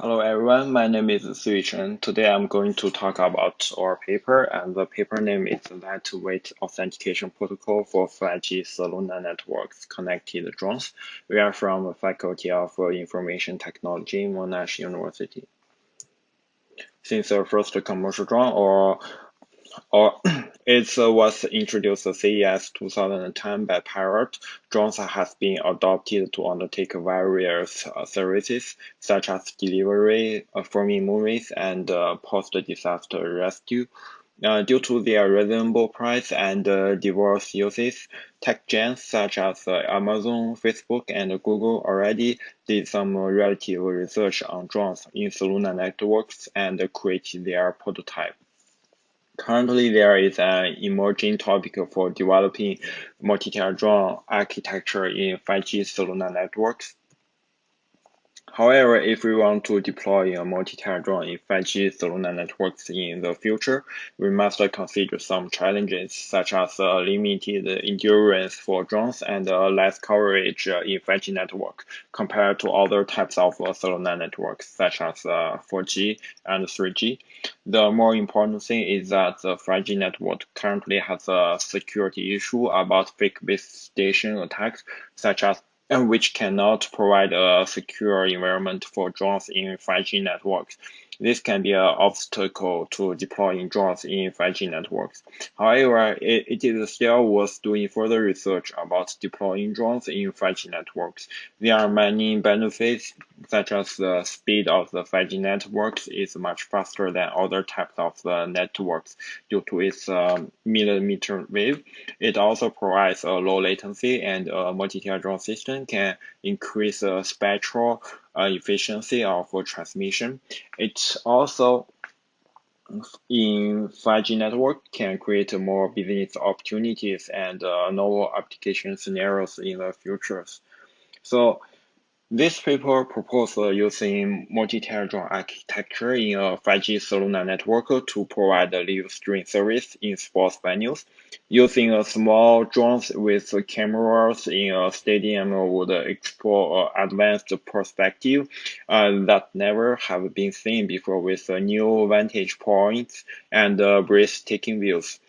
Hello everyone, my name is Siyu Chen. Today I'm going to talk about our paper, and the paper name is Lightweight Authentication Protocol for 5G Cellular Networks Connected Drones. We are from the Faculty of Information Technology, Monash University. Since the first commercial drone or it was introduced at CES 2010 by Pirate. Drones has been adopted to undertake various services such as delivery, filming movies, and post-disaster rescue. Due to their reasonable price and diverse uses, tech giants such as Amazon, Facebook, and Google already did some relative research on drones in cellular networks and created their prototype. Currently, there is an emerging topic for developing multi-tier drone architecture in 5G cellular networks. However, if we want to deploy a multi-tier drone in 5G cellular networks in the future, we must consider some challenges such as limited endurance for drones and less coverage in 5G network compared to other types of cellular networks such as 4G and 3G. The more important thing is that the 5G network currently has a security issue about fake base station attacks, such as which cannot provide a secure environment for drones in 5G networks. This can be an obstacle to deploying drones in 5G networks. However, it is still worth doing further research about deploying drones in 5G networks. There are many benefits, such as the speed of the 5G networks is much faster than other types of the networks due to its millimeter wave. It also provides a low latency, and a multi-tier drone system can increase the spectral efficiency of transmission. It also in 5G network can create more business opportunities and novel application scenarios in the futures. So this paper proposed using multi-tier drone architecture in a 5G cellular network to provide a live stream service in sports venues. Using a small drones with cameras in a stadium would explore advanced perspective that never have been seen before, with new vantage points and breathtaking views.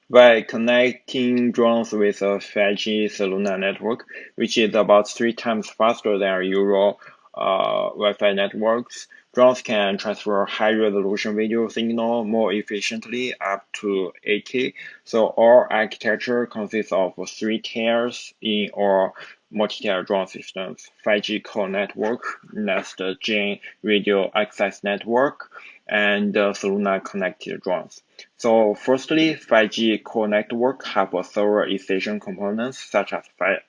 By connecting drones with a 5G cellular network, which is about 3 times faster than usual Wi-Fi networks, drones can transfer high-resolution video signal more efficiently, up to 8K. So our architecture consists of 3 tiers in our multi-tier drone systems: 5G core network, next-gen radio access network, and cellular connected drones. So firstly, 5G core network have several essential components such as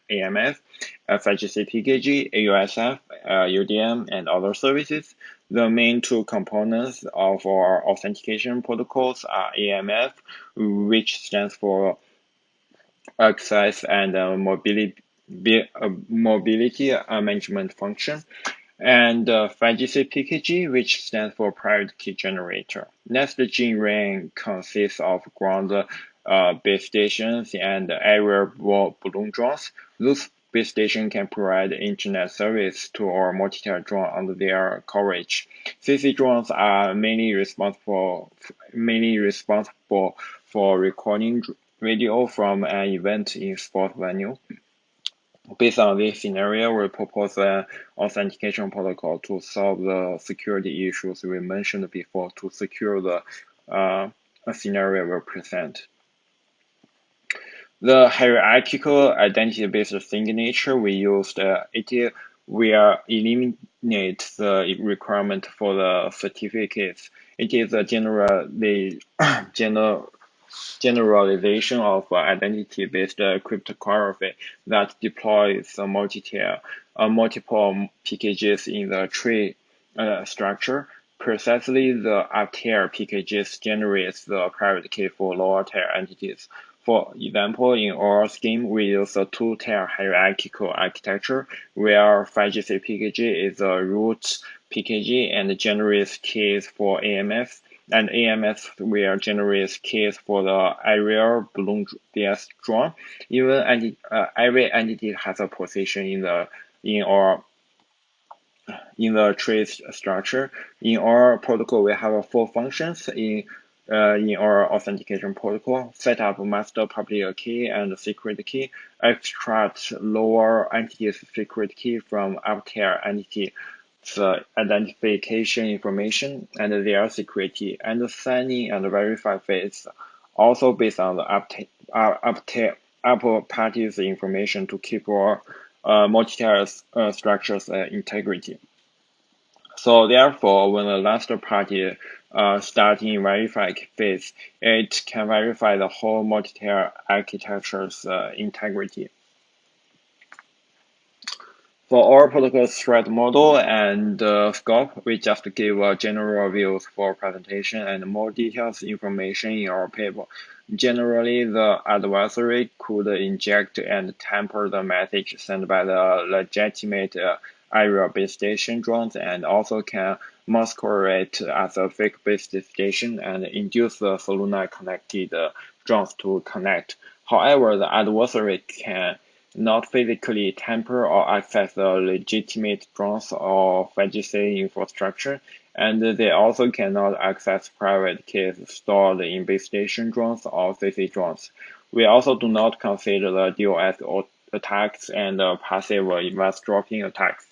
AMF, 5G CPKG, AUSF, UDM, and other services. The main two components of our authentication protocols are AMF, which stands for access and mobility management function, and 5G CPKG, which stands for Private Key Generator. Next-gen RAN consists of ground base stations and aerial balloon drones. Those base stations can provide internet service to our multi-tier drone under their coverage. CC drones are mainly responsible for recording video from an event in sport venue. Based on this scenario, we propose an authentication protocol to solve the security issues we mentioned before to secure the scenario we present. The hierarchical identity-based signature we used, it will eliminate the requirement for the certificates. It is a generalization of identity-based cryptography that deploys multiple packages in the tree structure. Precisely, the up-tier packages generates the private key for lower-tier entities. For example, in our scheme, we use a 2-tier hierarchical architecture where 5G CPKG is a root PKG and generates keys for AMF, and AMS will generate keys for the aerial balloon DS drone. Even every entity has a position in our in the tree structure. In our protocol, we have 4 functions in our authentication protocol: set up master public key and secret key, extract lower entity's secret key from upper entity, the identification information and their security, and signing and verify phase, also based on the upper party's information to keep our multi-tier structure's integrity. So therefore, when the last party starts in verify phase, it can verify the whole multi-tier architecture's integrity. For our protocol threat model and scope, we just give general views for presentation and more details information in our paper. Generally, the adversary could inject and tamper the message sent by the legitimate area base station drones and also can masquerade as a fake base station and induce the Cellular connected drones to connect. However, the adversary can not physically tamper or access the legitimate drones or 5GC infrastructure, and they also cannot access private keys stored in base station drones or CC drones. We also do not consider the DOS attacks and passive eavesdropping attacks.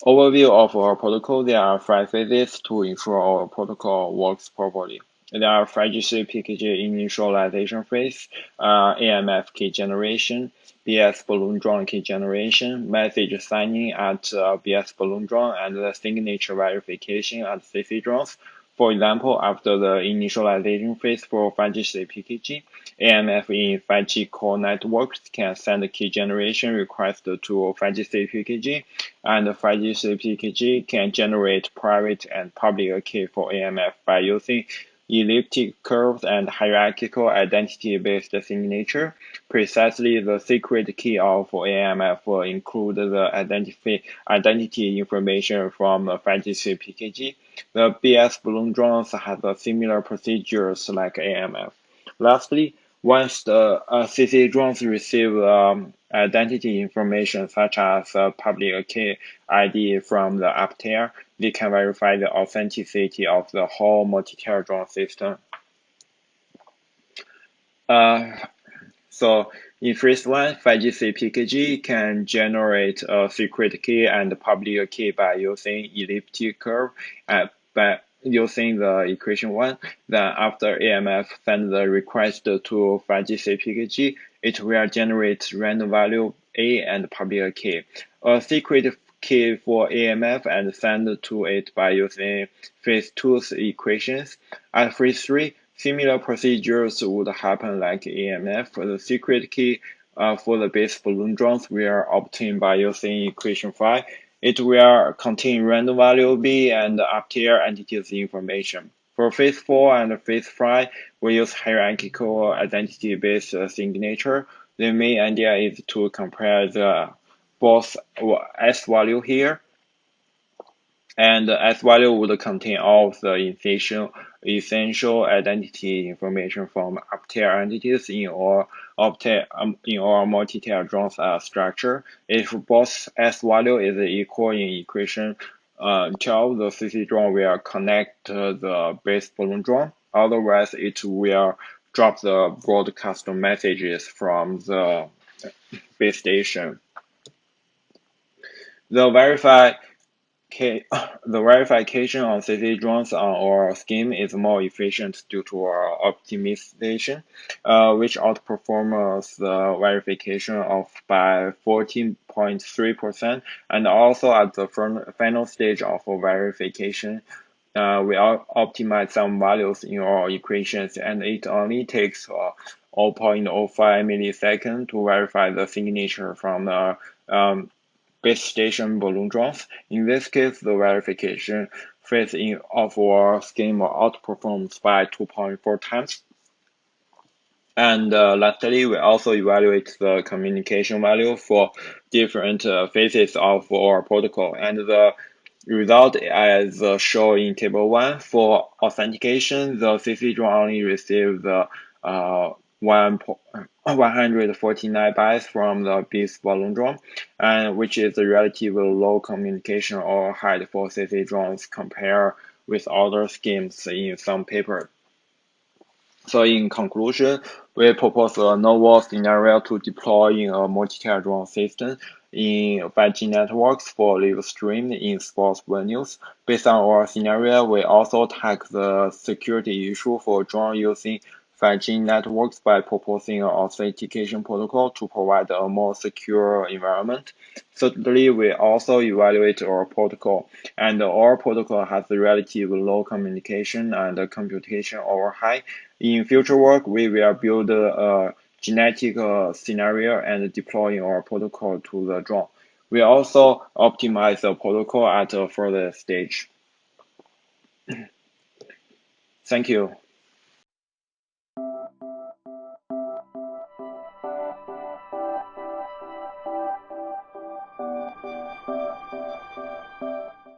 Overview of our protocol: there are 5 phases to ensure our protocol works properly. There are 5GC PKG initialization phase, AMF key generation, BS balloon drone key generation, message signing at BS balloon drone, and the signature verification at CC drones. For example, after the initialization phase for 5GC PKG, AMF in 5G core networks can send key generation request to 5GC PKG, and 5GC PKG can generate private and public key for AMF by using elliptic curves and hierarchical identity-based signature. Precisely, the secret key of AMF will include the identity information from 5GC PKG. The BS balloon drones have similar procedures like AMF. Lastly, once the CC drones receive identity information such as public key ID from the up tier, they can verify the authenticity of the whole multi-tier drone system. So in phase 1, 5GC PKG can generate a secret key and public key by using elliptic curve by using the equation 1. Then after AMF sends the request to 5GC PKG, it will generate random value A and public key. A secret key for AMF and send to it by using phase 2's equations. At phase 3, similar procedures would happen like AMF. The secret key for the base balloon drones will obtain by using equation 5. It will contain random value B and up-tier entities information. For phase 4 and phase 5, we use hierarchical identity-based signature. The main idea is to compare the both S value here, and S value would contain all of the essential identity information from up-tier entities in our multi-tier drones structure. If both S value is equal in equation 12, the CC drone will connect the base balloon drone. Otherwise, it will drop the broadcast messages from the base station. The verification on CC drones on our scheme is more efficient due to our optimization, which outperforms the verification of by 14.3%. And also at the final stage of verification, we optimize some values in our equations, and it only takes 0.05 milliseconds to verify the signature from the base station balloon drones. In this case, the verification phase of our scheme outperforms by 2.4 times. And lastly, we also evaluate the communication value for different phases of our protocol. And the result as shown in table 1. For authentication, the CC drone only receives the 149 bytes from the base volume drone, and which is a relatively low communication overhead for CC drones compared with other schemes in some paper. So in conclusion, we propose a novel scenario to deploy in a multi-tier drone system in 5G networks for live stream in sports venues. Based on our scenario, we also tackle the security issue for drone using 5G networks by proposing an authentication protocol to provide a more secure environment. Thirdly, we also evaluate our protocol, and our protocol has a relatively low communication and computation overhead. In future work, we will build a genetic scenario and deploy our protocol to the drone. We also optimize the protocol at a further stage. Thank you.